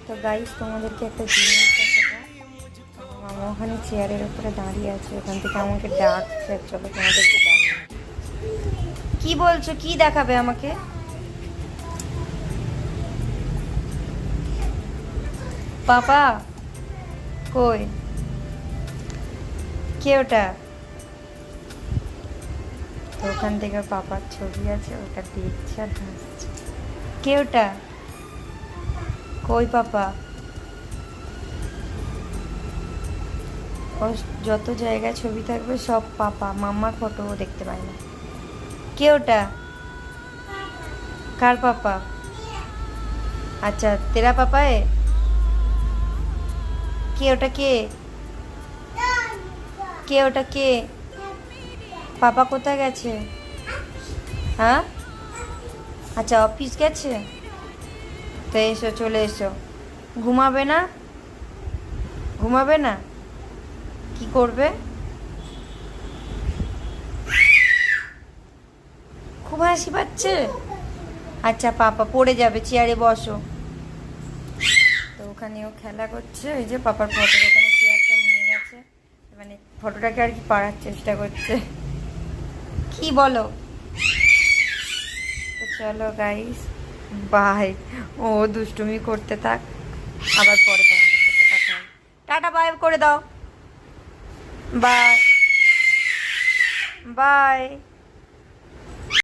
তো গাইস তোমাদেরকে একটা জিনিস দেখাবো। মামা ওখানে চেয়ারের উপরে দাঁড়িয়ে আছে, ওখান থেকে আমাকে ডাকছে, চলো তোমাদেরকে দেখাবো। কি বলছো, কি দেখাবে আমাকে? পাপা কই? কে ওটা? তো ওখান থেকে পাপার ছবি আছে, ওটা দেখছে আর হাসছে। কে ওটা? কই পাপা? ও যত জায়গায় ছবি থাকবে সব পাপা, মাম্মার ফটো ও দেখতে পায় না। কে ওটা? কার পাপা? अच्छा तेरा पापा है। কে ওটা? কে কে ওটা? কে? পাপা কোথায় গেছে? হ্যাঁ, আচ্ছা অফিস গেছে। তো এসো, চলে এসো। ঘুমাবে না? ঘুমাবে না? কি করবে? খুব হাসি পাচ্ছে। আচ্ছা পাপা পড়ে যাবে, চেয়ারে বসো। তো ওখানেও খেলা করছে, ওই যে পাপার ফটোর ওখানে চেয়ারটা নিয়ে গেছে, মানে ফটোটাকে আর কি পাড়ার চেষ্টা করছে। কি বলো? তো চলো গাইস, বাই। ও দুষ্টুমি করতে থাক, আবার পরে তোমাদের সাথে কথা হবে। টাটা বাই করে দাও। Bye bye.